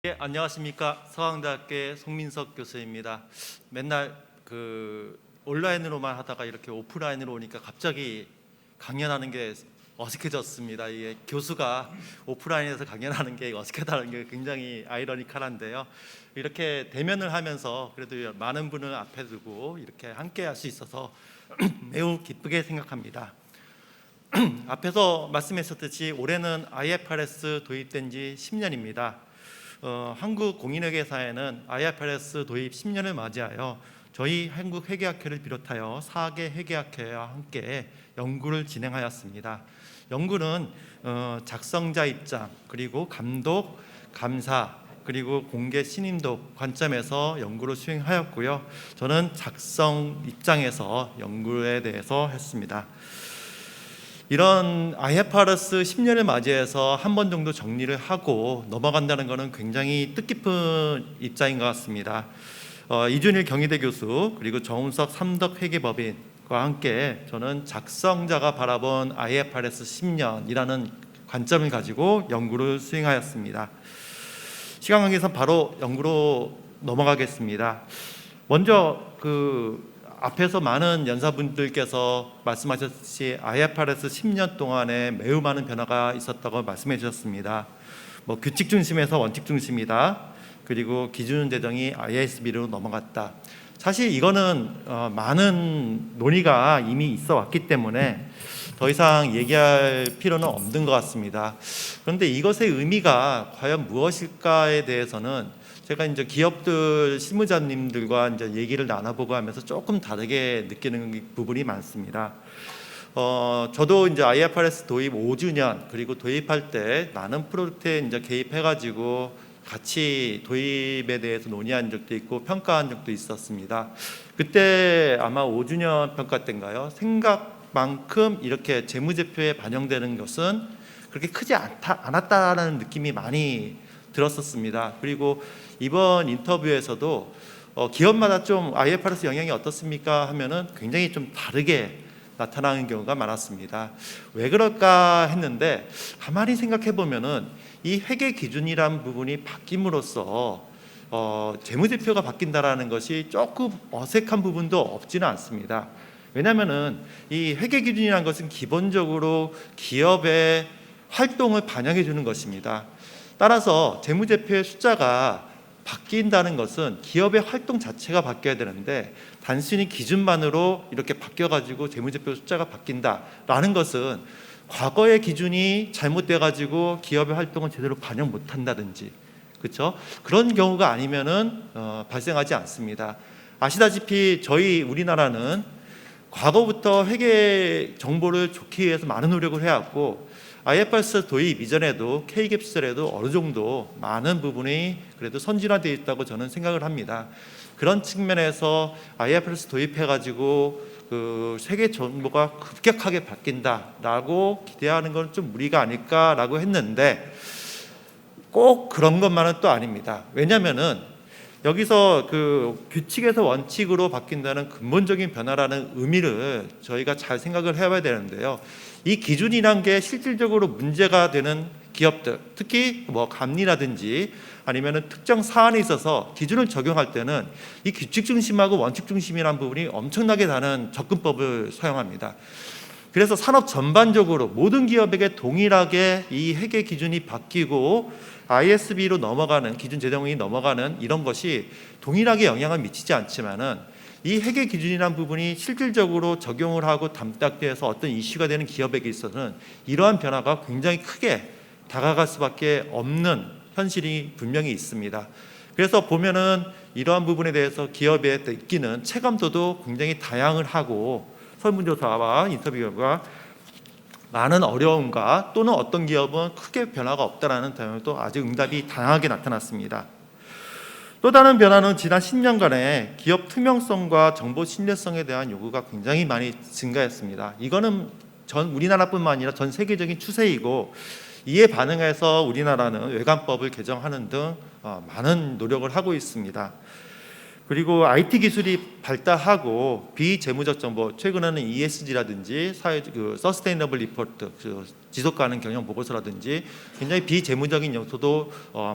예, 안녕하십니까. 서강대학교의 송민석 교수입니다. 맨날 온라인으로만 하다가 이렇게 오프라인으로 오니까 갑자기 강연하는 게 어색해졌습니다. 이게 교수가 오프라인에서 강연하는 게 어색하다는 게 굉장히 아이러니컬한데요. 이렇게 대면을 하면서 그래도 많은 분을 앞에 두고 이렇게 함께 할 수 있어서 매우 기쁘게 생각합니다. 앞에서 말씀하셨듯이 올해는 IFRS 도입된 지 10년입니다. 한국 공인회계사에는 IFRS 도입 10년을 맞이하여 저희 한국회계학회를 비롯하여 4개 회계학회와 함께 연구를 진행하였습니다. 연구는 작성자 입장, 그리고 감독, 감사, 그리고 공개 신임도 관점에서 연구를 수행하였고요. 저는 작성 입장에서 연구에 대해서 했습니다. 이런 IFRS 10년을 맞이해서 한 번 정도 정리를 하고 넘어간다는 것은 굉장히 뜻깊은 입장인 것 같습니다. 이준일 경희대 교수 그리고 정운석 삼덕 회계법인과 함께 저는 작성자가 바라본 IFRS 10년이라는 관점을 가지고 연구를 수행하였습니다. 시간 관계상 바로 연구로 넘어가겠습니다. 먼저 앞에서 많은 연사분들께서 말씀하셨듯이 IFRS 10년 동안에 매우 많은 변화가 있었다고 말씀해 주셨습니다. 규칙 중심에서 원칙 중심이다. 그리고 기준 재정이 IASB로 넘어갔다. 사실 이거는 많은 논의가 이미 있어 왔기 때문에 더 이상 얘기할 필요는 없는 것 같습니다. 그런데 이것의 의미가 과연 무엇일까에 대해서는 제가 이제 기업들 실무자님들과 이제 얘기를 나눠보고 하면서 조금 다르게 느끼는 부분이 많습니다. 저도 이제 IFRS 도입 5주년 그리고 도입할 때 많은 프로젝트에 이제 개입해가지고 같이 도입에 대해서 논의한 적도 있고 평가한 적도 있었습니다. 그때 아마 5주년 평가 때인가요? 생각만큼 이렇게 재무제표에 반영되는 것은 그렇게 크지 않았다라는 느낌이 많이 들었었습니다. 그리고 이번 인터뷰에서도 기업마다 좀 IFRS 영향이 어떻습니까 하면은 굉장히 좀 다르게 나타나는 경우가 많았습니다. 왜 그럴까 했는데 가만히 생각해 보면은 이 회계 기준이란 부분이 바뀜으로써 재무제표가 바뀐다라는 것이 조금 어색한 부분도 없지는 않습니다. 왜냐하면은 이 회계 기준이라는 것은 기본적으로 기업의 활동을 반영해 주는 것입니다. 따라서 재무제표의 숫자가 바뀐다는 것은 기업의 활동 자체가 바뀌어야 되는데 단순히 기준만으로 이렇게 바뀌어가지고 재무제표 숫자가 바뀐다라는 것은 과거의 기준이 잘못돼가지고 기업의 활동을 제대로 반영 못한다든지, 그렇죠? 그런 경우가 아니면은 발생하지 않습니다. 아시다시피 저희 우리나라는 과거부터 회계 정보를 좋기 위해서 많은 노력을 해왔고 IFRS 도입 이전에도 K갭 시절에도 어느 정도 많은 부분이 그래도 선진화되어 있다고 저는 생각을 합니다. 그런 측면에서 IFRS 도입해가지고 세계 정보가 급격하게 바뀐다라고 기대하는 건 좀 무리가 아닐까라고 했는데 꼭 그런 것만은 또 아닙니다. 왜냐하면은 여기서 규칙에서 원칙으로 바뀐다는 근본적인 변화라는 의미를 저희가 잘 생각을 해봐야 되는데요. 이 기준이란 게 실질적으로 문제가 되는 기업들, 특히 감리라든지 아니면은 특정 사안에 있어서 기준을 적용할 때는 이 규칙 중심하고 원칙 중심이라는 부분이 엄청나게 다른 접근법을 사용합니다. 그래서 산업 전반적으로 모든 기업에게 동일하게 이 회계 기준이 바뀌고 ISB로 넘어가는 기준 재정이 넘어가는 이런 것이 동일하게 영향을 미치지 않지만은 이 회계 기준이라는 부분이 실질적으로 적용을 하고 담당돼서 어떤 이슈가 되는 기업에게 있어서는 이러한 변화가 굉장히 크게 다가갈 수밖에 없는 현실이 분명히 있습니다. 그래서 보면은 이러한 부분에 대해서 기업에 느끼는 체감도도 굉장히 다양을 하고 설문조사와 인터뷰 결과 많은 어려움과 또는 어떤 기업은 크게 변화가 없다라는 경우도 아직 응답이 다양하게 나타났습니다. 또 다른 변화는 지난 10년간의 기업 투명성과 정보 신뢰성에 대한 요구가 굉장히 많이 증가했습니다. 이거는 전 우리나라뿐만 아니라 전 세계적인 추세이고 이에 반응해서 우리나라는 외관법을 개정하는 등 많은 노력을 하고 있습니다. 그리고 IT 기술이 발달하고 비재무적 정보, 최근에는 ESG라든지 서스테이너블 리포트, 지속 가능 경영 보고서라든지 굉장히 비재무적인 요소도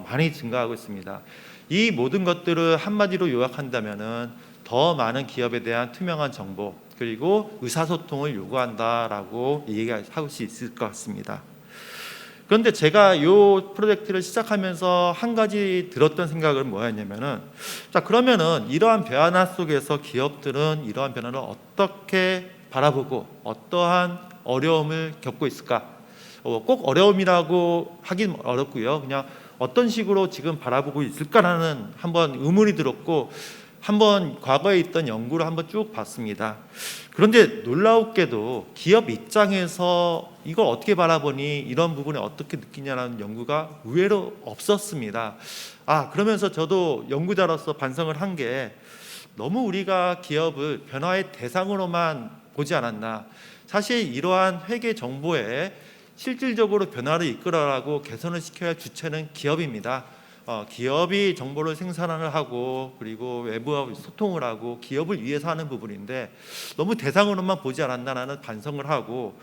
많이 증가하고 있습니다. 이 모든 것들을 한마디로 요약한다면은 더 많은 기업에 대한 투명한 정보 그리고 의사소통을 요구한다라고 얘기할 수 있을 것 같습니다. 그런데 제가 이 프로젝트를 시작하면서 한 가지 들었던 생각은 뭐였냐면은, 자 그러면은 이러한 변화 속에서 기업들은 이러한 변화를 어떻게 바라보고 어떠한 어려움을 겪고 있을까? 꼭 어려움이라고 하긴 어렵고요. 그냥 어떤 식으로 지금 바라보고 있을까라는 한번 의문이 들었고, 한번 과거에 있던 연구를 한번 쭉 봤습니다. 그런데 놀라웠게도 기업 입장에서 이걸 어떻게 바라보니, 이런 부분에 어떻게 느끼냐라는 연구가 의외로 없었습니다. 그러면서 저도 연구자로서 반성을 한 게, 너무 우리가 기업을 변화의 대상으로만 보지 않았나. 사실 이러한 회계 정보에 실질적으로 변화를 이끌어가고 개선을 시켜야 할 주체는 기업입니다. 기업이 정보를 생산을 하고 그리고 외부와 소통을 하고 기업을 위해서 하는 부분인데, 너무 대상으로만 보지 않았나라는 반성을 하고,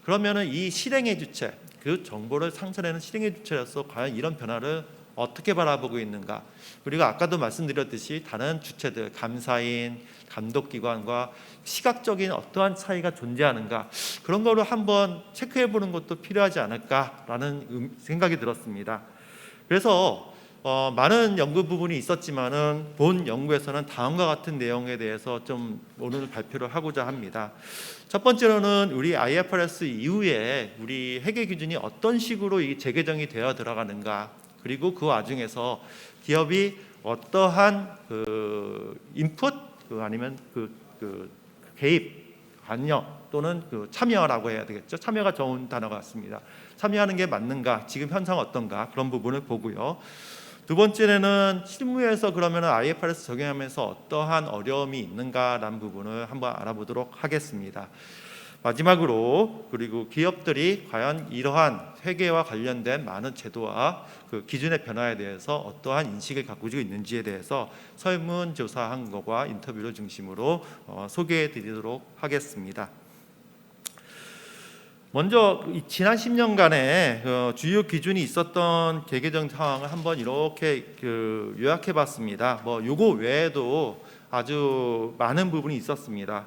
그러면은 이 실행의 주체, 그 정보를 상산하는 실행의 주체로서 과연 이런 변화를 어떻게 바라보고 있는가, 그리고 아까도 말씀드렸듯이 다른 주체들, 감사인, 감독기관과 시각적인 어떠한 차이가 존재하는가, 그런 거를 한번 체크해 보는 것도 필요하지 않을까라는 생각이 들었습니다. 그래서 많은 연구 부분이 있었지만은 본 연구에서는 다음과 같은 내용에 대해서 좀 오늘 발표를 하고자 합니다. 첫 번째로는 우리 IFRS 이후에 우리 회계 기준이 어떤 식으로 이 재개정이 되어 들어가는가, 그리고 그 와중에서 기업이 어떠한 인풋 아니면 개입, 관여 또는 참여라고 해야 되겠죠. 참여가 좋은 단어 같습니다. 참여하는 게 맞는가, 지금 현상 어떤가, 그런 부분을 보고요. 두 번째는 실무에서 그러면 IFRS 적용하면서 어떠한 어려움이 있는가라는 부분을 한번 알아보도록 하겠습니다. 마지막으로, 그리고 기업들이 과연 이러한 회계와 관련된 많은 제도와 그 기준의 변화에 대해서 어떠한 인식을 갖고 있는지에 대해서 설문조사한 것과 인터뷰를 중심으로 소개해 드리도록 하겠습니다. 먼저 지난 10년간의 주요 기준이 있었던 재개정 상황을 한번 이렇게 요약해 봤습니다. 요거 외에도 아주 많은 부분이 있었습니다.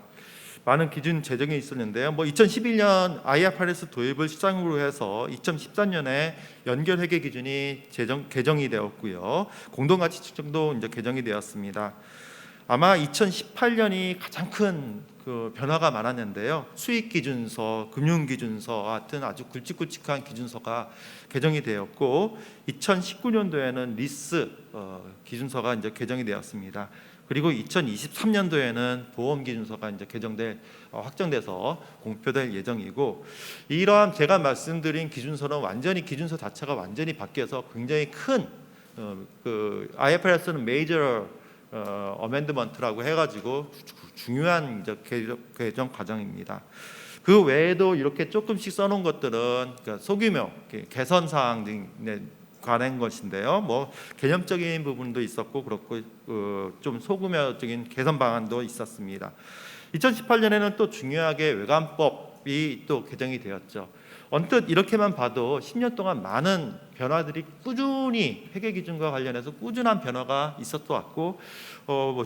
많은 기준 제정이 있었는데요. 2011년 IFRS 도입을 시작으로 해서 2014년에 연결 회계 기준이 개정이 되었고요. 공동가치 측정도 이제 개정이 되었습니다. 아마 2018년이 가장 큰 변화가 많았는데요. 수익 기준서, 금융 기준서 같은 아주 굵직굵직한 기준서가 개정이 되었고, 2019년도에는 리스 기준서가 이제 개정이 되었습니다. 그리고 2023년도에는 보험 기준서가 이제 확정돼서 공표될 예정이고, 이러한 제가 말씀드린 기준서는 완전히 기준서 자체가 완전히 바뀌어서 굉장히 큰 IFRS는 메이저 어멘드먼트라고 해가지고 중요한 이제 개정 과정입니다. 그 외에도 이렇게 조금씩 써놓은 것들은 소규모 개선 사항 등에 관한 것인데요. 개념적인 부분도 있었고 그렇고 좀 소규모적인 개선 방안도 있었습니다. 2018년에는 또 중요하게 외관법이 또 개정이 되었죠. 언뜻 이렇게만 봐도 10년 동안 많은 변화들이 꾸준히 회계 기준과 관련해서 꾸준한 변화가 있었던 것 같고,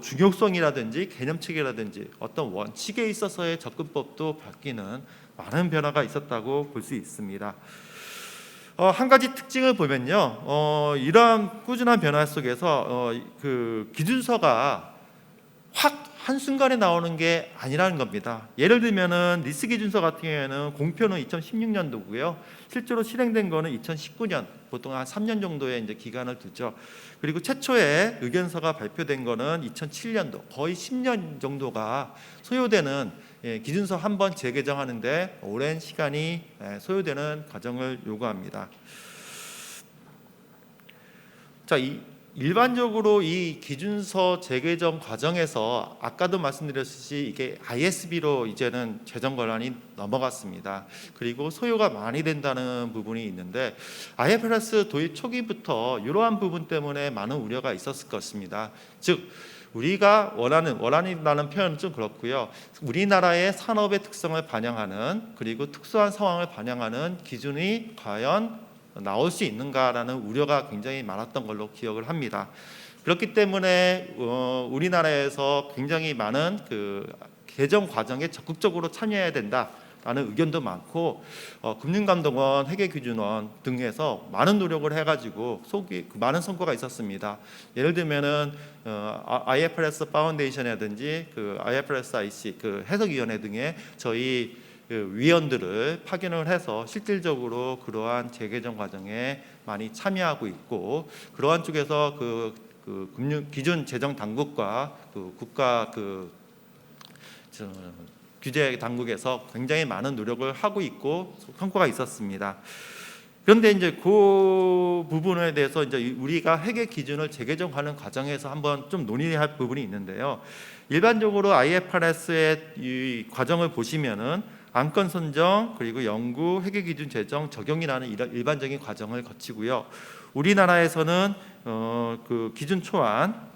중요성이라든지 개념체계라든지 어떤 원칙에 있어서의 접근법도 바뀌는 많은 변화가 있었다고 볼 수 있습니다. 한 가지 특징을 보면요, 이러한 꾸준한 변화 속에서 기준서가 확 한순간에 나오는 게 아니라는 겁니다. 예를 들면은 리스 기준서 같은 경우에는 공표는 2016년도고요. 실제로 실행된 거는 2019년, 보통 한 3년 정도의 이제 기간을 두죠. 그리고 최초의 의견서가 발표된 거는 2007년도, 거의 10년 정도가 소요되는 기준서 한 번 재개정하는데 오랜 시간이 소요되는 과정을 요구합니다. 자, 일반적으로 이 기준서 재개정 과정에서 아까도 말씀드렸듯이 이게 ISB로 이제는 재정 권한이 넘어갔습니다. 그리고 소요가 많이 된다는 부분이 있는데, IFRS 도입 초기부터 이러한 부분 때문에 많은 우려가 있었을 것입니다. 즉 우리가 원하는라는 표현은 좀 그렇고요. 우리나라의 산업의 특성을 반영하는, 그리고 특수한 상황을 반영하는 기준이 과연 나올 수 있는가라는 우려가 굉장히 많았던 걸로 기억을 합니다. 그렇기 때문에 우리나라에서 굉장히 많은 그 개정 과정에 적극적으로 참여해야 된다라는 의견도 많고, 금융감독원, 회계기준원 등에서 많은 노력을 해가지고 많은 성과가 있었습니다. 예를 들면은 IFRS 파운데이션이라든지 그 IFRS IC 그 해석위원회 등의 저희 그 위원들을 파견을 해서 실질적으로 그러한 재개정 과정에 많이 참여하고 있고, 그러한 쪽에서 그 금융 기준 재정 당국과 그 국가 규제 당국에서 굉장히 많은 노력을 하고 있고 성과가 있었습니다. 그런데 이제 그 부분에 대해서 이제 우리가 회계 기준을 재개정하는 과정에서 한번 좀 논의할 부분이 있는데요. 일반적으로 IFRS의 이 과정을 보시면은 안건 선정, 그리고 연구, 회계 기준 제정, 적용이라는 이런 일반적인 과정을 거치고요. 우리나라에서는 그 기준 초안,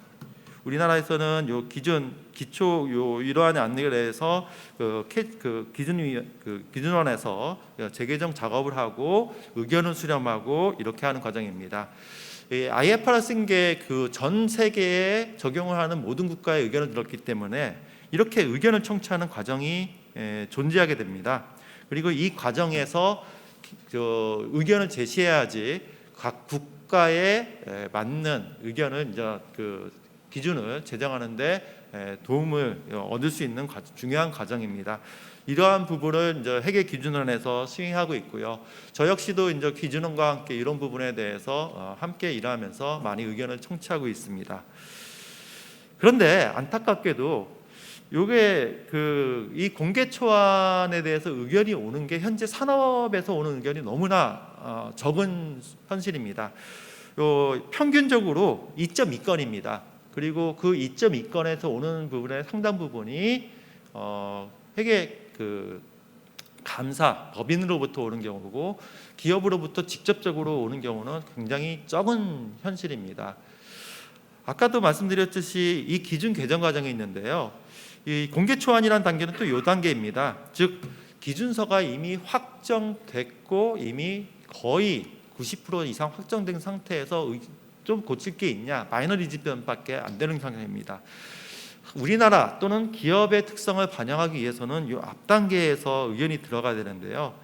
우리나라에서는 요 기초 이러한 안내에 대해서 그 기준원에서 재개정 작업을 하고 의견을 수렴하고 이렇게 하는 과정입니다. IFRS인 게 그 전 세계에 적용을 하는 모든 국가의 의견을 들었기 때문에 이렇게 의견을 청취하는 과정이 존재하게 됩니다. 그리고 이 과정에서 의견을 제시해야지 각 국가에 맞는 의견을 이제 그 기준을 제정하는데 도움을 얻을 수 있는 중요한 과정입니다. 이러한 부분을 이제 회계기준원에서 시행하고 있고요. 저 역시도 이제 기준원과 함께 이런 부분에 대해서 함께 일하면서 많이 의견을 청취하고 있습니다. 그런데 안타깝게도 요게 이 공개 초안에 대해서 의견이 오는 게 현재 산업에서 오는 의견이 너무나 적은 현실입니다. 평균적으로 2.2건입니다. 그리고 그 2.2건에서 오는 부분의 상당 부분이 회계 감사 법인으로부터 오는 경우고, 기업으로부터 직접적으로 오는 경우는 굉장히 적은 현실입니다. 아까도 말씀드렸듯이 이 기준 개정 과정이 있는데요. 이 공개 초안이라는 단계는 또 이 단계입니다. 즉 기준서가 이미 확정됐고 이미 거의 90% 이상 확정된 상태에서 좀 고칠 게 있냐, 마이너리즘밖에 안 되는 상황입니다. 우리나라 또는 기업의 특성을 반영하기 위해서는 이 앞 단계에서 의견이 들어가야 되는데요.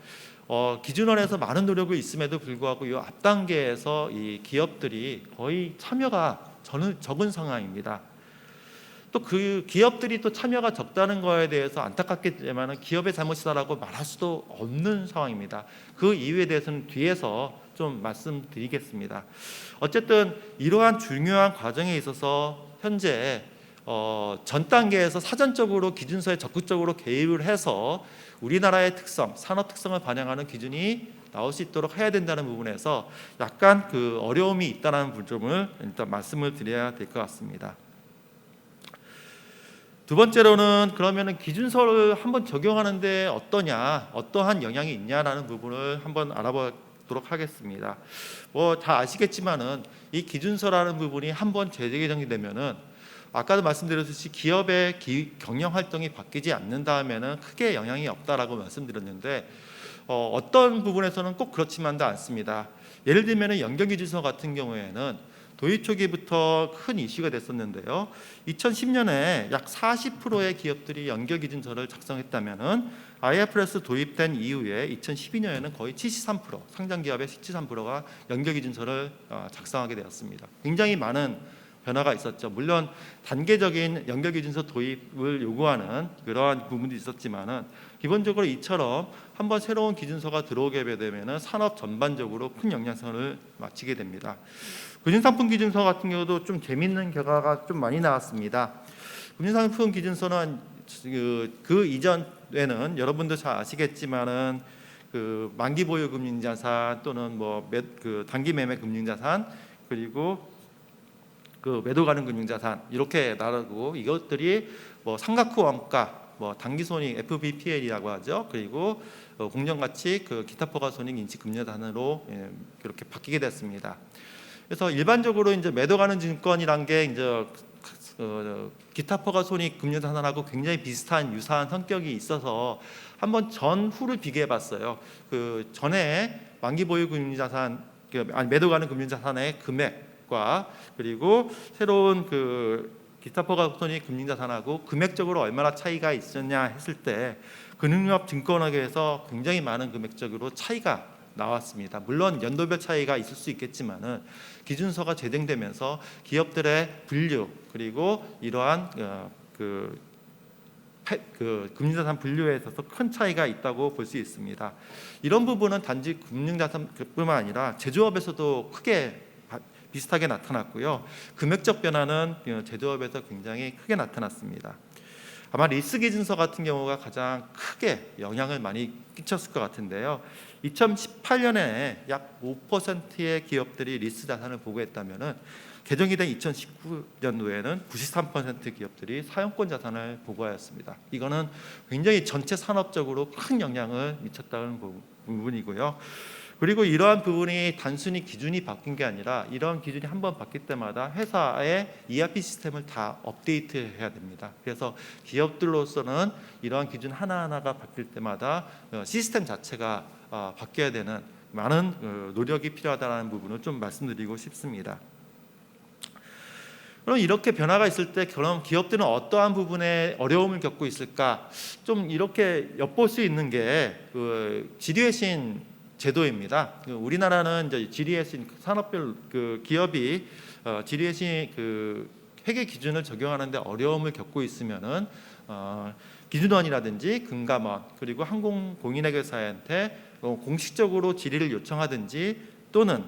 기준원에서 많은 노력이 있음에도 불구하고 이 앞 단계에서 이 기업들이 거의 참여가 적은 상황입니다. 또 그 기업들이 또 참여가 적다는 거에 대해서 안타깝겠지만 기업의 잘못이다라고 말할 수도 없는 상황입니다. 그 이유에 대해서는 뒤에서 좀 말씀드리겠습니다. 어쨌든 이러한 중요한 과정에 있어서 현재 전 단계에서 사전적으로 기준서에 적극적으로 개입을 해서 우리나라의 특성, 산업 특성을 반영하는 기준이 나올 수 있도록 해야 된다는 부분에서 약간 그 어려움이 있다는 점을 일단 말씀을 드려야 될 것 같습니다. 두 번째로는 그러면은 기준서를 한번 적용하는데 어떠한 영향이 있냐라는 부분을 한번 알아보도록 하겠습니다. 다 아시겠지만은 이 기준서라는 부분이 한번 재개정이 되면은 아까도 말씀드렸듯이 기업의 경영 활동이 바뀌지 않는다면은 크게 영향이 없다라고 말씀드렸는데 어떤 부분에서는 꼭 그렇지만도 않습니다. 예를 들면은 연결기준서 같은 경우에는 도입 초기부터 큰 이슈가 됐었는데요. 2010년에 약 40%의 기업들이 연결기준서를 작성했다면은 IFRS 도입된 이후에 2012년에는 거의 73%, 상장기업의 73%가 연결기준서를 작성하게 되었습니다. 굉장히 많은 변화가 있었죠. 물론 단계적인 연결기준서 도입을 요구하는 그러한 부분도 있었지만은 기본적으로 이처럼 한번 새로운 기준서가 들어오게 되면은 산업 전반적으로 큰 영향성을 미치게 됩니다. 금융상품 기준서 같은 경우도 좀 재밌는 결과가 좀 많이 나왔습니다. 금융상품 기준서는 그 이전에는 여러분도 잘 아시겠지만은 그 만기 보유 금융자산 또는 단기 매매 금융자산, 그리고 그 매도 가능 금융자산 이렇게 나누고, 이것들이 상각 후 원가, 단기 손익 FVPL이라고 하죠. 그리고 공정가치 기타 포괄 손익 인지 금융자산으로 그렇게 바뀌게 됐습니다. 그래서 일반적으로 이제 매도 가능 증권이란 게 이제 기타 포괄 손익 금융자산하고 굉장히 비슷한 유사한 성격이 있어서 한번 전후를 비교해봤어요. 그 전에 만기 보유 금융자산, 매도 가는 금융자산의 금액과 그리고 새로운 그 기타 포괄 손익 금융자산하고 금액적으로 얼마나 차이가 있었냐 했을 때 금융업증권학에서 굉장히 많은 금액적으로 차이가 나왔습니다. 물론 연도별 차이가 있을 수 있겠지만은 기준서가 제정되면서 기업들의 분류 그리고 이러한 그 금융자산 분류에 있어서 큰 차이가 있다고 볼 수 있습니다. 이런 부분은 단지 금융자산뿐만 아니라 제조업에서도 크게 비슷하게 나타났고요. 금액적 변화는 제조업에서 굉장히 크게 나타났습니다. 아마 리스 기준서 같은 경우가 가장 크게 영향을 많이 끼쳤을 것 같은데요. 2018년에 약 5%의 기업들이 리스 자산을 보고했다면은 개정이 된 2019년도에는 93% 기업들이 사용권 자산을 보고하였습니다. 이거는 굉장히 전체 산업적으로 큰 영향을 미쳤다는 부분이고요. 그리고 이러한 부분이 단순히 기준이 바뀐 게 아니라 이러한 기준이 한번 바뀔 때마다 회사의 ERP 시스템을 다 업데이트해야 됩니다. 그래서 기업들로서는 이러한 기준 하나하나가 바뀔 때마다 시스템 자체가 바뀌어야 되는 많은 노력이 필요하다는 부분을 좀 말씀드리고 싶습니다. 그럼 이렇게 변화가 있을 때 그럼 기업들은 어떠한 부분에 어려움을 겪고 있을까? 좀 이렇게 엿볼 수 있는 게 지리회신 제도입니다. 우리나라는 이제 지리회신 산업별 기업이 지리회신 회계 기준을 적용하는데 어려움을 겪고 있으면은 기준원이라든지 금감원 그리고 항공공인회계사한테 공식적으로 질의를 요청하든지 또는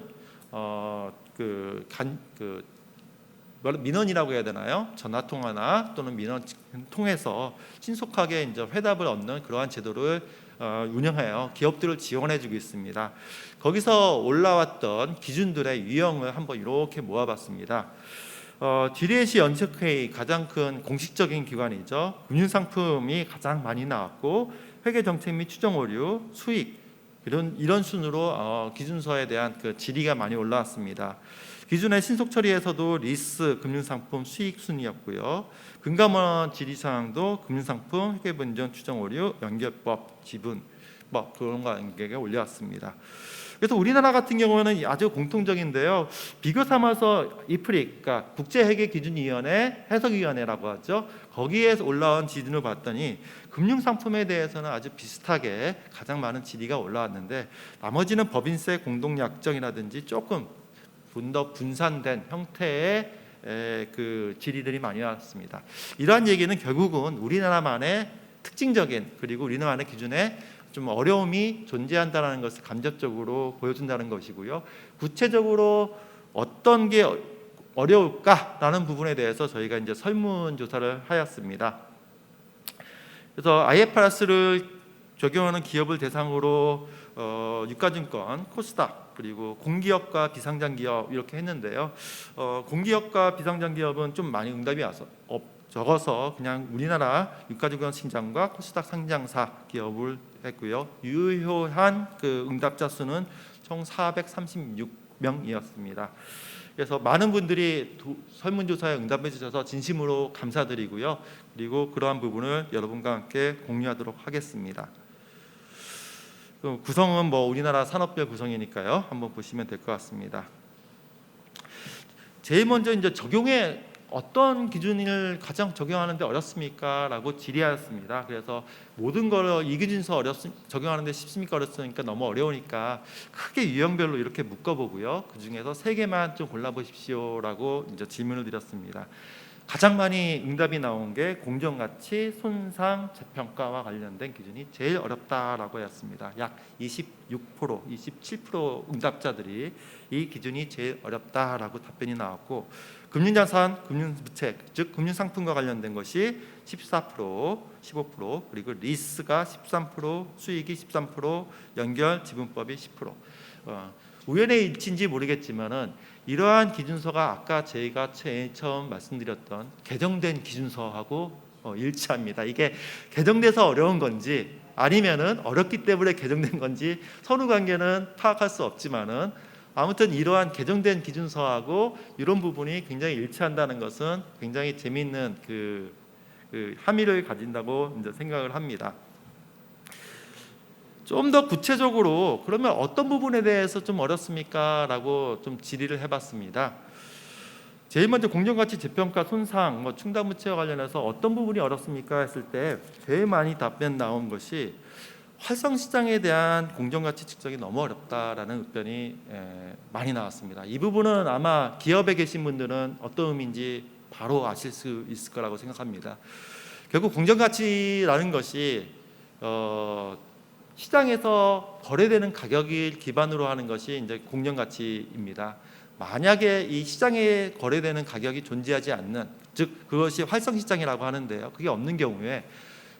민원이라고 해야 되나요? 전화 통화나 또는 민원 통해서 신속하게 이제 회답을 얻는 그러한 제도를 운영하여 기업들을 지원해주고 있습니다. 거기서 올라왔던 기준들의 유형을 한번 이렇게 모아봤습니다. 지리회시 연sek회의 가장 큰 공식적인 기관이죠. 금융상품이 가장 많이 나왔고 회계정책 및 추정오류, 수익 이런 순으로 기준서에 대한 그 질의가 많이 올라왔습니다. 기준의 신속 처리에서도 리스, 금융상품, 수익 순이었고요. 금감원 질의 사항도 금융상품, 회계분전, 추정오류, 연결법, 지분 그런 관계가 올려왔습니다. 그래서 우리나라 같은 경우는 아주 공통적인데요. 비교 삼아서 이프릭, 그러니까 국제회계기준위원회 해석위원회라고 하죠. 거기에서 올라온 기준을 봤더니 금융상품에 대해서는 아주 비슷하게 가장 많은 질의가 올라왔는데 나머지는 법인세 공동약정이라든지 조금 더 분산된 형태의 그 질의들이 많이 나왔습니다. 이러한 얘기는 결국은 우리나라만의 특징적인 그리고 우리나라만의 기준에 좀 어려움이 존재한다는 것을 간접적으로 보여준다는 것이고요. 구체적으로 어떤 게 어려울까라는 부분에 대해서 저희가 이제 설문조사를 하였습니다. 그래서 IFRS를 적용하는 기업을 대상으로 유가증권, 코스닥 그리고 공기업과 비상장기업 이렇게 했는데요. 공기업과 비상장기업은 좀 많이 응답이 와서 적어서 그냥 우리나라 유가증권 신장과 코스닥 상장사 기업을 했고요. 유효한 그 응답자 수는 총 436명이었습니다. 그래서 많은 분들이 설문조사에 응답해 주셔서 진심으로 감사드리고요. 그리고 그러한 부분을 여러분과 함께 공유하도록 하겠습니다. 구성은 우리나라 산업별 구성이니까요. 한번 보시면 될 것 같습니다. 제일 먼저 이제 적용에 어떤 기준을 가장 적용하는데 어렵습니까? 라고 질의하였습니다. 그래서 모든 걸 이 기준서 적용하는데 쉽습니까? 어렵습니까? 너무 어려우니까 크게 유형별로 이렇게 묶어보고요. 그 중에서 3개만 좀 골라보십시오라고 이제 질문을 드렸습니다. 가장 많이 응답이 나온 게 공정가치, 손상, 재평가와 관련된 기준이 제일 어렵다라고 했습니다. 약 26%, 27% 응답자들이 이 기준이 제일 어렵다라고 답변이 나왔고 금융자산, 금융부채, 즉 금융상품과 관련된 것이 14%, 15%, 그리고 리스가 13%, 수익이 13%, 연결, 지분법이 10%. 우연의 일치인지 모르겠지만은 이러한 기준서가 아까 저희가 처음 말씀드렸던 개정된 기준서하고 일치합니다. 이게 개정돼서 어려운 건지 아니면은 어렵기 때문에 개정된 건지 서로 관계는 파악할 수 없지만은 아무튼 이러한 개정된 기준서하고 이런 부분이 굉장히 일치한다는 것은 굉장히 재미있는 그 함의를 가진다고 이제 생각을 합니다. 좀 더 구체적으로 그러면 어떤 부분에 대해서 좀 어렵습니까? 라고 좀 질의를 해봤습니다. 제일 먼저 공정가치 재평가 손상, 충당부채와 관련해서 어떤 부분이 어렵습니까? 했을 때 제일 많이 답변 나온 것이 활성시장에 대한 공정가치 측정이 너무 어렵다라는 의견이 많이 나왔습니다. 이 부분은 아마 기업에 계신 분들은 어떤 의미인지 바로 아실 수 있을 거라고 생각합니다. 결국 공정가치라는 것이 시장에서 거래되는 가격을 기반으로 하는 것이 이제 공정가치입니다. 만약에 이 시장에 거래되는 가격이 존재하지 않는, 즉 그것이 활성시장이라고 하는데요, 그게 없는 경우에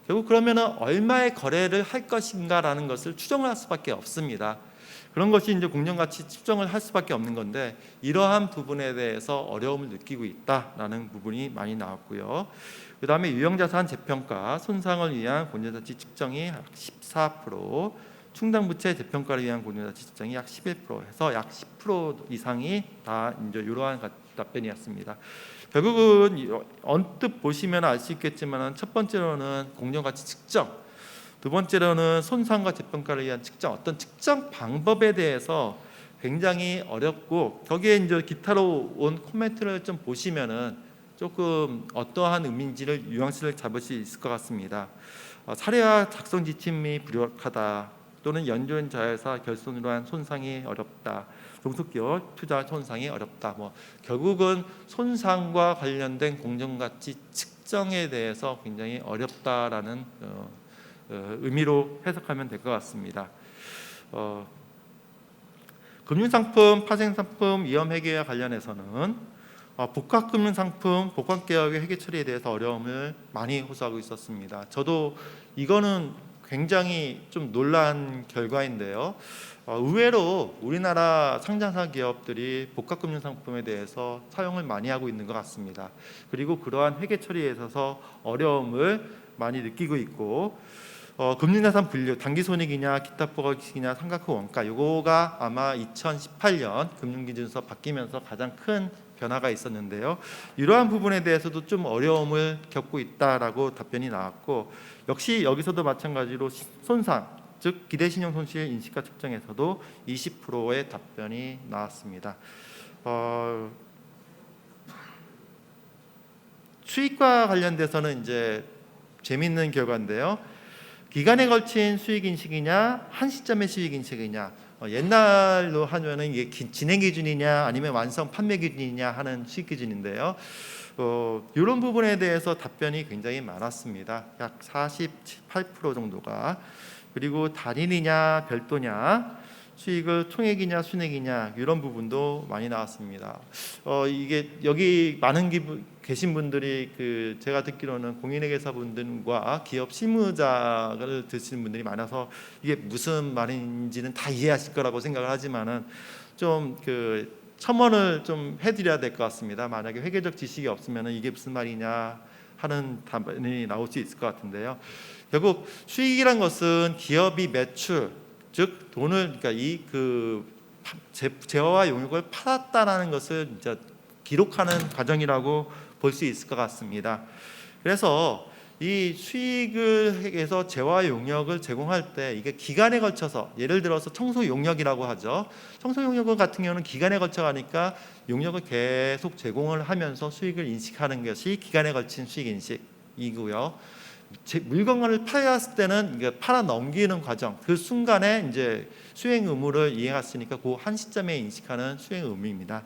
결국 그러면은 얼마의 거래를 할 것인가라는 것을 추정을 할 수밖에 없습니다. 그런 것이 이제 공정가치 추정을 할 수밖에 없는 건데, 이러한 부분에 대해서 어려움을 느끼고 있다라는 부분이 많이 나왔고요. 그 다음에 유형자산 재평가 손상을 위한 공정가치 측정이 약 14%, 충당부채 재평가를 위한 공정가치 측정이 약 11% 해서 약 10% 이상이 다 이제 이러한 답변이었습니다. 결국은 언뜻 보시면 알 수 있겠지만 첫 번째로는 공정가치 측정, 두 번째로는 손상과 재평가를 위한 측정, 어떤 측정 방법에 대해서 굉장히 어렵고, 거기에 이제 기타로 온 코멘트를 좀 보시면은 조금 어떠한 의미인지를 뉘앙스를 잡을 수 있을 것 같습니다. 사례와 작성 지침이 부족하다, 또는 연준 자회사 결손으로 한 손상이 어렵다, 종속기업 투자 손상이 어렵다. 결국은 손상과 관련된 공정가치 측정에 대해서 굉장히 어렵다라는 의미로 해석하면 될 것 같습니다. 금융상품, 파생상품, 위험회계와 관련해서는 복합금융상품, 복합계약의 회계 처리에 대해서 어려움을 많이 호소하고 있었습니다. 저도 이거는 굉장히 좀 놀란 결과인데요. 의외로 우리나라 상장사 기업들이 복합금융상품에 대해서 사용을 많이 하고 있는 것 같습니다. 그리고 그러한 회계 처리에 있어서 어려움을 많이 느끼고 있고, 금융자산 분류, 단기손익이냐 기타포괄이냐 삼각형 원가, 요거가 아마 2018년 금융기준서 바뀌면서 가장 큰 변화가 있었는데요. 이러한 부분에 대해서도 좀 어려움을 겪고 있다라고 답변이 나왔고, 역시 여기서도 마찬가지로 손상, 즉 기대신용 손실 인식과 측정에서도 20%의 답변이 나왔습니다. 수익과 관련돼서는 이제 재미있는 결과인데요. 기간에 걸친 수익 인식이냐 한 시점의 수익 인식이냐, 옛날로 하면은 이게 진행 기준이냐 아니면 완성 판매 기준이냐 하는 수익 기준인데요. 이런 부분에 대해서 답변이 굉장히 많았습니다. 약 48% 정도가. 그리고 단일이냐 별도냐, 수익을 총액이냐 순액이냐, 이런 부분도 많이 나왔습니다. 이게 여기 많은 계신 분들이 제가 듣기로는 공인회계사분들과 기업 실무자를 드시는 분들이 많아서 이게 무슨 말인지는 다 이해하실 거라고 생각을 하지만은 좀 첨언을 좀 해드려야 될 것 같습니다. 만약에 회계적 지식이 없으면은 이게 무슨 말이냐 하는 답변이 나올 수 있을 것 같은데요. 결국 수익이란 것은 기업이 매출, 즉 돈을, 그러니까 재화와 용역을 팔았다라는 것을 이제 기록하는 과정이라고 볼 수 있을 것 같습니다. 그래서 이 수익을 해서 재화 용역을 제공할 때 이게 기간에 걸쳐서, 예를 들어서 청소 용역이라고 하죠. 청소 용역 같은 경우는 기간에 걸쳐 가니까 용역을 계속 제공을 하면서 수익을 인식하는 것이 기간에 걸친 수익 인식이고요. 물건을 팔았을 때는 팔아 넘기는 과정, 그 순간에 이제 수행 의무를 이행했으니까 그 한 시점에 인식하는 수행 의무입니다.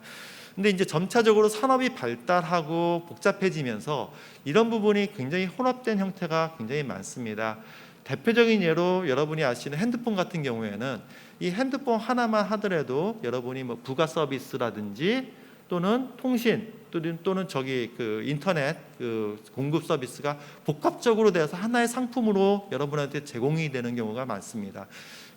근데 이제 점차적으로 산업이 발달하고 복잡해지면서 이런 부분이 굉장히 혼합된 형태가 굉장히 많습니다. 대표적인 예로 여러분이 아시는 핸드폰 같은 경우에는 이 핸드폰 하나만 하더라도 여러분이 부가 서비스라든지 또는 통신 또는 인터넷 공급 서비스가 복합적으로 돼서 하나의 상품으로 여러분한테 제공이 되는 경우가 많습니다.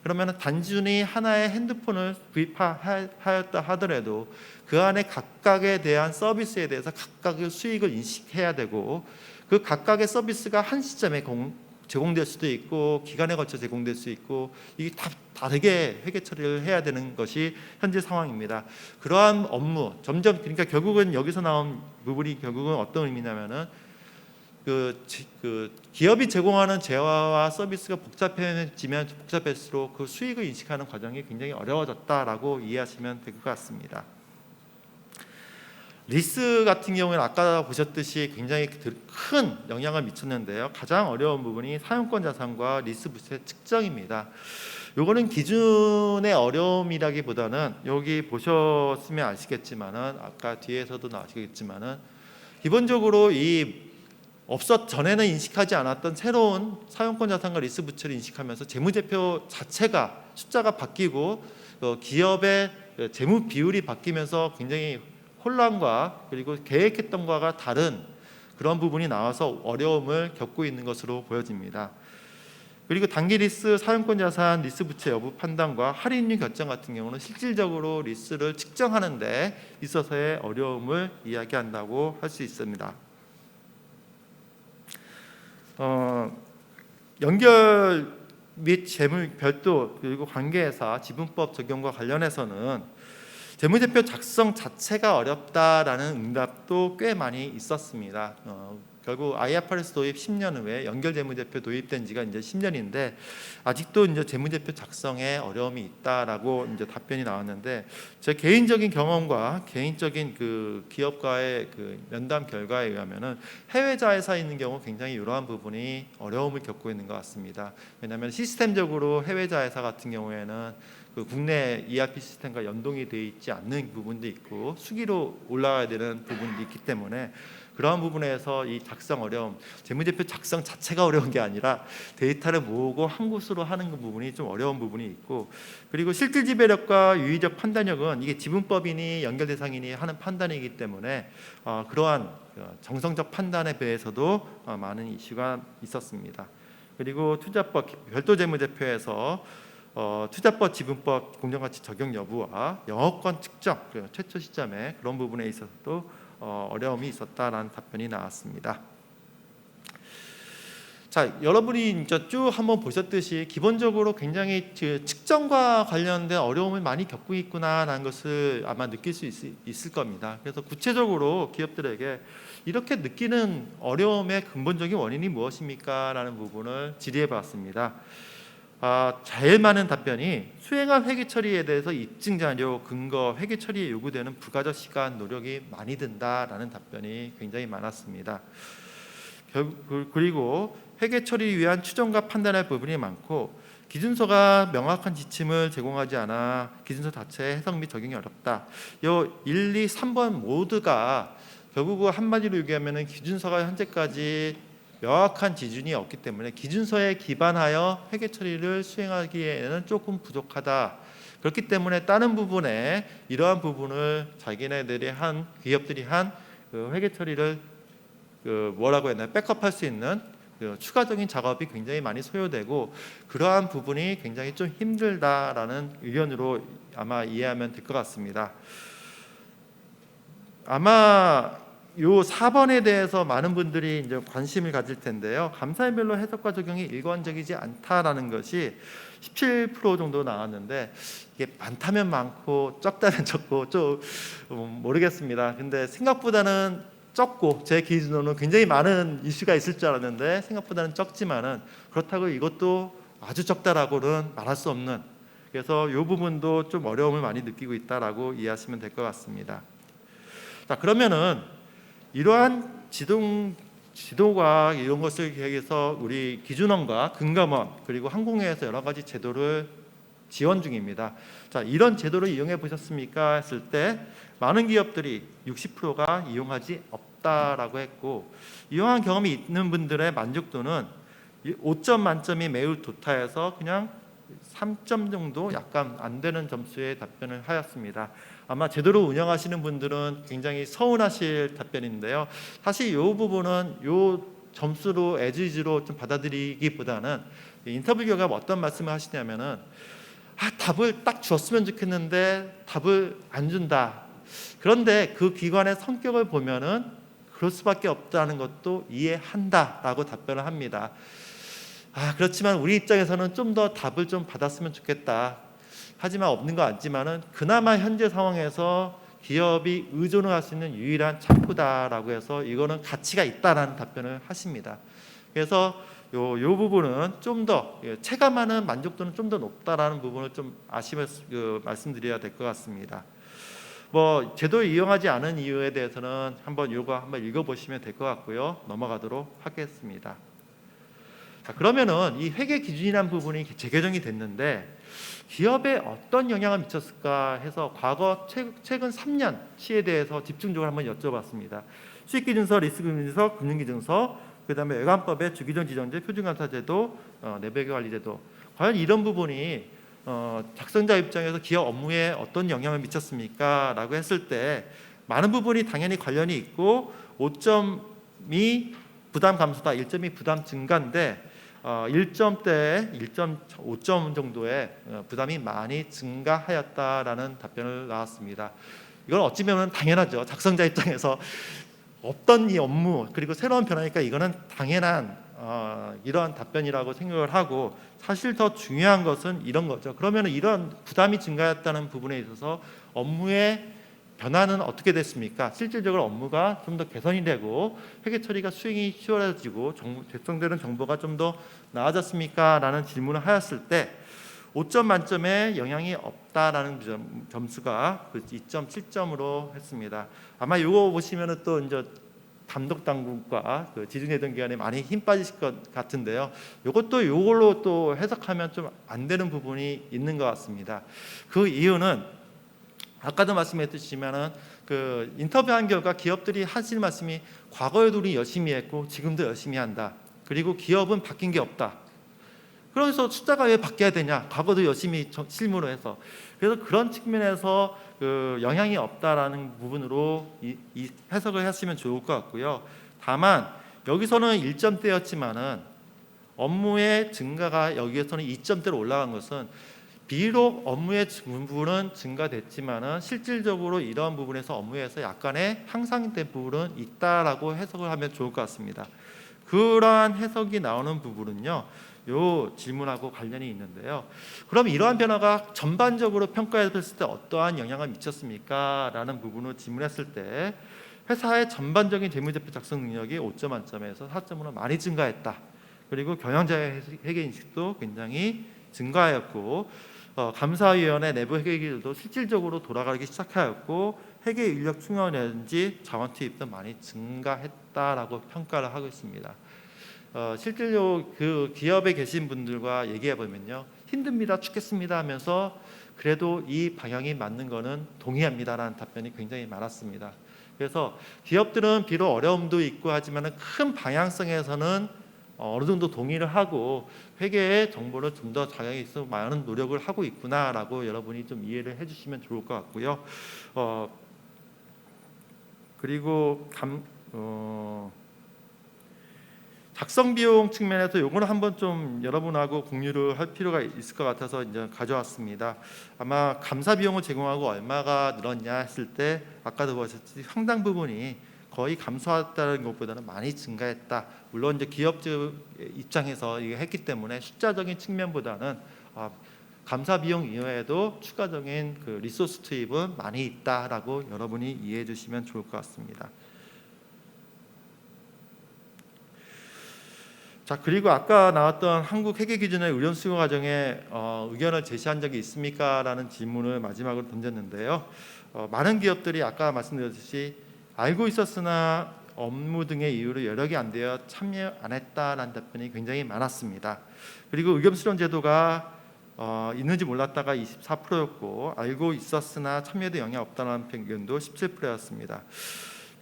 그러면 단순히 하나의 핸드폰을 구입하였다 하더라도 그 안에 각각에 대한 서비스에 대해서 각각의 수익을 인식해야 되고, 그 각각의 서비스가 한 시점에 제공될 수도 있고 기간에 걸쳐 제공될 수 있고 이게 다 다르게 회계 처리를 해야 되는 것이 현재 상황입니다. 그러한 업무 점점 그러니까 결국은 여기서 나온 부분이 결국은 어떤 의미냐면은 그 기업이 제공하는 재화와 서비스가 복잡해지면 복잡할수록 그 수익을 인식하는 과정이 굉장히 어려워졌다라고 이해하시면 될 것 같습니다. 리스 같은 경우에는 아까 보셨듯이 굉장히 큰 영향을 미쳤는데요. 가장 어려운 부분이 사용권 자산과 리스 부채 측정입니다. 요거는 기준의 어려움이라기보다는 여기 보셨으면 아시겠지만은 아까 뒤에서도 나오시겠지만은 기본적으로 이 전에는 인식하지 않았던 새로운 사용권 자산과 리스 부채를 인식하면서 재무제표 자체가 숫자가 바뀌고 기업의 재무 비율이 바뀌면서 굉장히 혼란과 그리고 계획했던 것과 다른 그런 부분이 나와서 어려움을 겪고 있는 것으로 보여집니다. 그리고 단기 리스, 사용권 자산, 리스 부채 여부 판단과 할인율 결정 같은 경우는 실질적으로 리스를 측정하는 데 있어서의 어려움을 이야기한다고 할 수 있습니다. 연결 및 재무 별도 그리고 관계회사 지분법 적용과 관련해서는 재무제표 작성 자체가 어렵다라는 응답도 꽤 많이 있었습니다. 결국 IFRS 도입 10년 후에 연결 재무제표 도입된 지가 이제 10년인데 아직도 이제 재무제표 작성에 어려움이 있다라고 이제 답변이 나왔는데 제 개인적인 경험과 개인적인 그 기업과의 그 면담 결과에 의하면은 해외 자회사에 있는 경우 굉장히 이러한 부분이 어려움을 겪고 있는 것 같습니다. 왜냐하면 시스템적으로 해외 자회사 같은 경우에는 그 국내 ERP 시스템과 연동이 되어 있지 않는 부분도 있고 수기로 올라가야 되는 부분도 있기 때문에 그러한 부분에서 이 작성 어려움, 재무제표 작성 자체가 어려운 게 아니라 데이터를 모으고 한 곳으로 하는 그 부분이 좀 어려운 부분이 있고 그리고 실질 지배력과 유의적 판단력은 이게 지분법이니 연결 대상이니 하는 판단이기 때문에 그러한 정성적 판단에 대해서도 많은 이슈가 있었습니다. 그리고 투자법 별도 재무제표에서 투자법, 지분법 공정가치 적용 여부와 영업권 측정 최초 시점에 그런 부분에 있어서도 어려움이 있었다라는 답변이 나왔습니다. 자, 여러분이 쭉 한번 보셨듯이 기본적으로 굉장히 측정과 관련된 어려움을 많이 겪고 있구나라는 것을 아마 느낄 수 있을 겁니다. 그래서 구체적으로 기업들에게 이렇게 느끼는 어려움의 근본적인 원인이 무엇입니까? 라는 부분을 질의해봤습니다. 제일 많은 답변이 수행한 회계 처리에 대해서 입증 자료, 근거, 회계 처리에 요구되는 부가적 시간, 노력이 많이 든다라는 답변이 굉장히 많았습니다. 그리고 회계 처리를 위한 추정과 판단할 부분이 많고 기준서가 명확한 지침을 제공하지 않아 기준서 자체의 해석 및 적용이 어렵다. 요 1, 2, 3번 모두가 결국 한마디로 얘기하면 기준서가 현재까지 명확한 기준이 없기 때문에 기준서에 기반하여 회계 처리를 수행하기에는 조금 부족하다. 그렇기 때문에 다른 부분에 이러한 부분을 자기네들이 기업들이 한 회계 처리를 뭐라고 했나요? 백업할 수 있는 추가적인 작업이 굉장히 많이 소요되고 그러한 부분이 굉장히 좀 힘들다라는 의견으로 아마 이해하면 될 것 같습니다. 아마 요 4번에 대해서 많은 분들이 이제 관심을 가질 텐데요. 감사일별로 해석과 적용이 일관적이지 않다라는 것이 17% 정도 나왔는데 이게 많다면 많고 적다면 적고 좀 모르겠습니다. 근데 생각보다는 적고 제 기준으로는 굉장히 많은 이슈가 있을 줄 알았는데 생각보다는 적지만은 그렇다고 이것도 아주 적다라고는 말할 수 없는 그래서 이 부분도 좀 어려움을 많이 느끼고 있다라고 이해하시면 될 것 같습니다. 자, 그러면은 이러한 지도가 이런 것을 계획해서 우리 기준원과 금감원 그리고 항공회에서 여러 가지 제도를 지원 중입니다. 자, 이런 제도를 이용해 보셨습니까? 했을 때 많은 기업들이 60%가 이용하지 없다라고 했고 이용한 경험이 있는 분들의 만족도는 5점 만점이 매우 좋다해서 그냥 3점 정도 약간 안 되는 점수의 답변을 하였습니다. 아마 제대로 운영하시는 분들은 굉장히 서운하실 답변인데요. 사실 이 부분은 이 점수로 에지지로 좀 받아들이기보다는 인터뷰 결과 어떤 말씀을 하시냐면은 답을 딱 주었으면 좋겠는데 답을 안 준다. 그런데 그 기관의 성격을 보면은 그럴 수밖에 없다는 것도 이해한다라고 답변을 합니다. 그렇지만 우리 입장에서는 좀 더 답을 좀 받았으면 좋겠다. 하지만 없는 거 알지만은 그나마 현재 상황에서 기업이 의존을 할 수 있는 유일한 창구다라고 해서 이거는 가치가 있다라는 답변을 하십니다. 그래서 요 부분은 좀 더 체감하는 만족도는 좀 더 높다라는 부분을 좀 말씀드려야 될 것 같습니다. 뭐 제도를 이용하지 않은 이유에 대해서는 한번 읽어보시면 될 것 같고요. 넘어가도록 하겠습니다. 자, 그러면은 이 회계 기준이라는 부분이 재개정이 됐는데 기업에 어떤 영향을 미쳤을까 해서 과거 최근 3년치에 대해서 집중적으로 한번 여쭤봤습니다. 수익기준서, 리스크기준서, 금융기준서, 그다음에 외관법의 주기준 지정제, 표준감사제도, 내배관리제도, 과연 이런 부분이 작성자 입장에서 기업 업무에 어떤 영향을 미쳤습니까? 라고 했을 때 많은 부분이 당연히 관련이 있고 5점이 부담 감소다, 1점이 부담 증가인데 1점대 1.5점 정도의 부담이 많이 증가하였다라는 답변을 나왔습니다. 이건 어찌 보면 당연하죠. 작성자 입장에서 없던 이 업무 그리고 새로운 변화니까 이거는 당연한 이러한 답변이라고 생각을 하고, 사실 더 중요한 것은 이런 거죠. 그러면 이런 부담이 증가했다는 부분에 있어서 업무의 변화는 어떻게 됐습니까? 실질적으로 업무가 좀 더 개선이 되고 회계 처리가 수행이 쉬워지고 작성되는 정보가 좀 더 나아졌습니까? 라는 질문을 하였을 때 5점 만점에 영향이 없다라는 점수가 2.7점으로 했습니다. 아마 이거 보시면은 또 이제 감독 당국과 지중해동 기관에 많이 힘 빠지실 것 같은데요. 이것도 이걸로 또 해석하면 좀 안 되는 부분이 있는 것 같습니다. 그 이유는 아까도 말씀했듯이면은 인터뷰한 결과 기업들이 하시는 말씀이 과거에도 우리 열심히 했고 지금도 열심히 한다. 그리고 기업은 바뀐 게 없다. 그래서 숫자가 왜 바뀌어야 되냐? 과거도 열심히 실무로 해서. 그래서 그런 측면에서 영향이 없다라는 부분으로 이 해석을 하시면 좋을 것 같고요. 다만 여기서는 1점대였지만은 업무의 증가가 여기에서는 2점대로 올라간 것은 비록 업무의 부분은 증가됐지만은 실질적으로 이러한 부분에서 업무에서 약간의 향상된 부분은 있다라고 해석을 하면 좋을 것 같습니다. 그러한 해석이 나오는 부분은요, 요 질문하고 관련이 있는데요. 그럼 이러한 변화가 전반적으로 평가했을 때 어떠한 영향을 미쳤습니까? 라는 부분을 질문했을 때 회사의 전반적인 재무제표 작성 능력이 5점 만점에서 4점으로 많이 증가했다. 그리고 경영자의 회계 인식도 굉장히 증가하였고 감사위원회 내부 회계 기율도 실질적으로 돌아가기 시작하였고 회계 인력 충원이라든지 자원 투입도 많이 증가했다라고 평가를 하고 있습니다. 실질적으로 그 기업에 계신 분들과 얘기해 보면요, 힘듭니다, 죽겠습니다 하면서 그래도 이 방향이 맞는 거는 동의합니다라는 답변이 굉장히 많았습니다. 그래서 기업들은 비록 어려움도 있고 하지만 큰 방향성에서는 어느 정도 동의를 하고 회계의 정보를 좀 더 자격이 있어 많은 노력을 하고 있구나라고 여러분이 좀 이해를 해주시면 좋을 것 같고요. 그리고 작성 비용 측면에서 요거는 한번 좀 여러분하고 공유를 할 필요가 있을 것 같아서 이제 가져왔습니다. 아마 감사 비용을 제공하고 얼마가 늘었냐 했을 때 아까도 보셨듯이 상당 부분이 거의 감소했다는 것보다는 많이 증가했다. 물론 이제 기업 입장에서 이게 했기 때문에 숫자적인 측면보다는 감사 비용 이외에도 추가적인 리소스 투입은 많이 있다라고 여러분이 이해해 주시면 좋을 것 같습니다. 자, 그리고 아까 나왔던 한국 회계 기준의 의견 수거 과정에 의견을 제시한 적이 있습니까? 라는 질문을 마지막으로 던졌는데요. 많은 기업들이 아까 말씀드렸듯이 알고 있었으나 업무 등의 이유로 여력이 안 되어 참여 안 했다라는 답변이 굉장히 많았습니다. 그리고 의견 수렴 제도가 있는지 몰랐다가 24%였고 알고 있었으나 참여에도 영향 없다는 의견도 17%였습니다.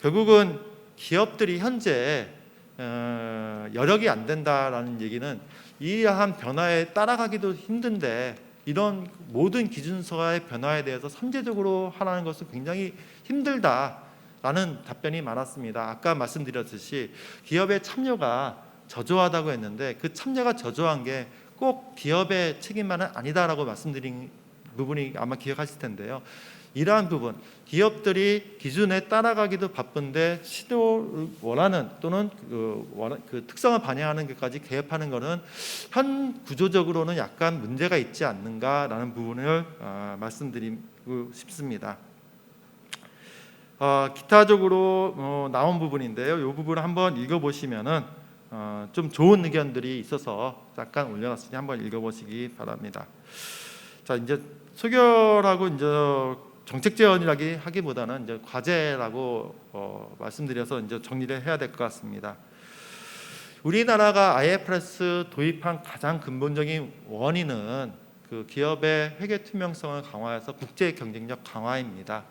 결국은 기업들이 현재 여력이 안 된다라는 얘기는 이러한 변화에 따라가기도 힘든데 이런 모든 기준서의 변화에 대해서 선제적으로 하라는 것은 굉장히 힘들다라는 답변이 많았습니다. 아까 말씀드렸듯이 기업의 참여가 저조하다고 했는데 그 참여가 저조한 게 꼭 기업의 책임만은 아니다라고 말씀드린 부분이 아마 기억하실 텐데요. 이러한 부분, 기업들이 기준에 따라가기도 바쁜데 원하는 또는 그 특성을 반영하는 것까지 개입하는 것은 현 구조적으로는 약간 문제가 있지 않는가라는 부분을 말씀드리고 싶습니다. 기타적으로 나온 부분인데요. 이 부분을 한번 읽어보시면은 좀 좋은 의견들이 있어서 잠깐 올려놨으니 한번 읽어보시기 바랍니다. 자, 이제 소결하고 이제 정책 제언이라기 하기보다는 이제 과제라고 말씀드려서 이제 정리를 해야 될 것 같습니다. 우리나라가 IFRS 도입한 가장 근본적인 원인은 그 기업의 회계 투명성을 강화해서 국제 경쟁력 강화입니다.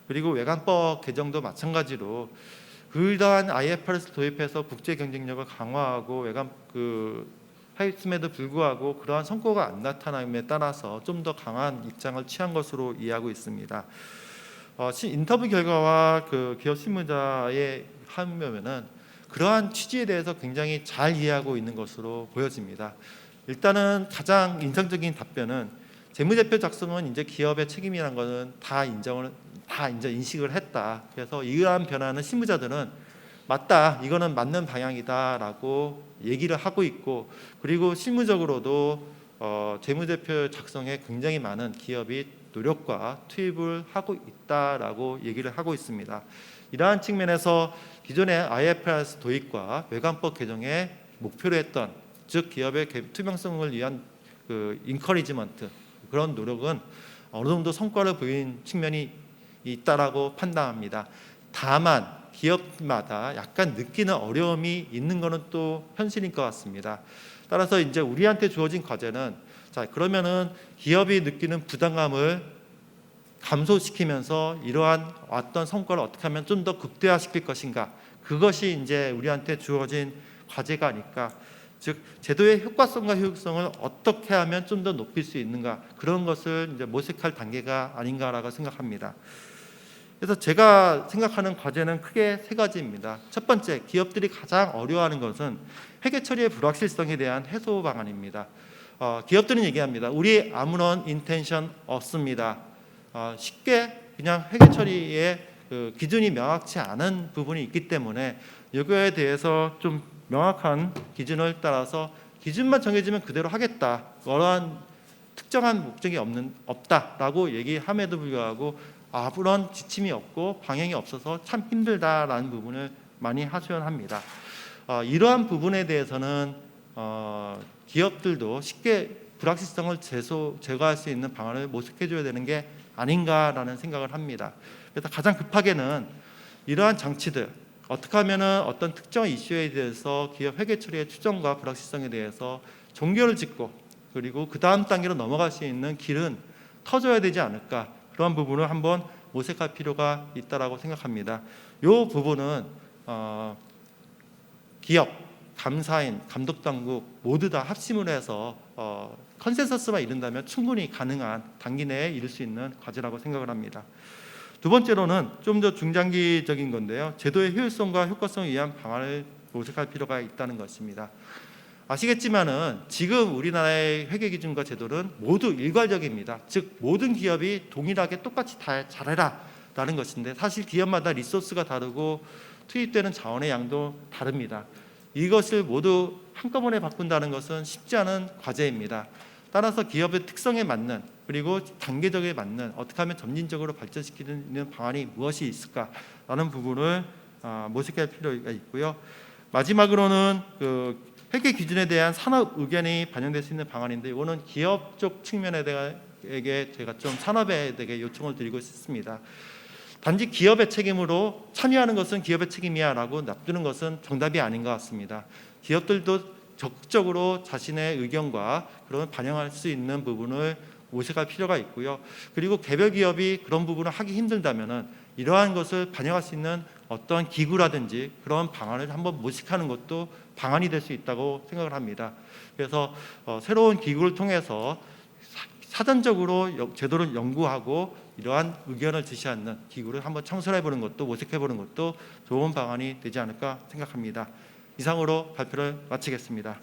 그리고 외관법 개정도 마찬가지로 그러한 IFRS 도입해서 국제 경쟁력을 강화하고 했음에도 불구하고 그러한 성과가 안 나타남에 따라서 좀 더 강한 입장을 취한 것으로 이해하고 있습니다. 인터뷰 결과와 그 기업 실무자의 하면은 그러한 취지에 대해서 굉장히 잘 이해하고 있는 것으로 보여집니다. 일단은 가장 인상적인 답변은 재무제표 작성은 이제 기업의 책임이라는 것은 다 이제 인식을 했다. 그래서 이러한 변화는 실무자들은 맞다, 이거는 맞는 방향이다라고 얘기를 하고 있고, 그리고 실무적으로도 재무제표 작성에 굉장히 많은 기업이 노력과 투입을 하고 있다라고 얘기를 하고 있습니다. 이러한 측면에서 기존의 IFRS 도입과 외관법 개정에 목표로 했던, 즉 기업의 투명성을 위한 그 인커리지먼트, 그런 노력은 어느 정도 성과를 보인 측면이 있다라고 판단합니다. 다만 기업마다 약간 느끼는 어려움이 있는 것은 또 현실인 것 같습니다. 따라서 이제 우리한테 주어진 과제는, 자, 그러면은 기업이 느끼는 부담감을 감소시키면서 이러한 어떤 성과를 어떻게 하면 좀 더 극대화시킬 것인가, 그것이 이제 우리한테 주어진 과제가 아닐까. 즉 제도의 효과성과 효율성을 어떻게 하면 좀 더 높일 수 있는가, 그런 것을 이제 모색할 단계가 아닌가라고 생각합니다. 그래서 제가 생각하는 과제는 크게 세 가지입니다. 첫 번째, 기업들이 가장 어려워하는 것은 회계 처리의 불확실성에 대한 해소 방안입니다. 기업들은 얘기합니다. 우리 아무런 인텐션 없습니다. 쉽게 그냥 회계 처리의 그 기준이 명확치 않은 부분이 있기 때문에 이거에 대해서 좀 명확한 기준을 따라서 기준만 정해지면 그대로 하겠다, 그러한 특정한 목적이 없다라고 얘기함에도 불구하고 아무런 지침이 없고 방향이 없어서 참 힘들다라는 부분을 많이 하소연합니다. 이러한 부분에 대해서는 기업들도 쉽게 불확실성을 제거할 수 있는 방안을 모색해줘야 되는 게 아닌가라는 생각을 합니다. 그래서 가장 급하게는 이러한 장치들, 어떻게 하면 어떤 특정 이슈에 대해서 기업 회계 처리의 추정과 불확실성에 대해서 종결을 짓고, 그리고 그 다음 단계로 넘어갈 수 있는 길은 터져야 되지 않을까, 그런 부분을 한번 모색할 필요가 있다라고 생각합니다. 이 부분은 기업, 감사인, 감독당국 모두 다 합심을 해서 컨센서스만 이룬다면 충분히 가능한 단기 내에 이룰 수 있는 과제라고 생각을 합니다. 두 번째로는 좀 더 중장기적인 건데요. 제도의 효율성과 효과성을 위한 방안을 모색할 필요가 있다는 것입니다. 아시겠지만은 지금 우리나라의 회계 기준과 제도는 모두 일괄적입니다. 즉 모든 기업이 동일하게 똑같이 다 잘해라라는 것인데, 사실 기업마다 리소스가 다르고 투입되는 자원의 양도 다릅니다. 이것을 모두 한꺼번에 바꾼다는 것은 쉽지 않은 과제입니다. 따라서 기업의 특성에 맞는, 그리고 단계적에 맞는, 어떻게 하면 점진적으로 발전시키는 방안이 무엇이 있을까라는 부분을 모색할 필요가 있고요. 마지막으로는 그 회계 기준에 대한 산업 의견이 반영될 수 있는 방안인데, 이거는 기업 쪽 측면에게 제가 좀 산업에 대해 요청을 드리고 싶습니다. 단지 기업의 책임으로 참여하는 것은 기업의 책임이야라고 놔두는 것은 정답이 아닌 것 같습니다. 기업들도 적극적으로 자신의 의견과 그런 반영할 수 있는 부분을 모색할 필요가 있고요. 그리고 개별 기업이 그런 부분을 하기 힘들다면은 이러한 것을 반영할 수 있는 어떤 기구라든지 그런 방안을 한번 모색하는 것도 방안이 될 수 있다고 생각을 합니다. 그래서 새로운 기구를 통해서 사전적으로 제도를 연구하고 이러한 의견을 제시하는 기구를 한번 창설해보는 것도, 모색해보는 것도 좋은 방안이 되지 않을까 생각합니다. 이상으로 발표를 마치겠습니다.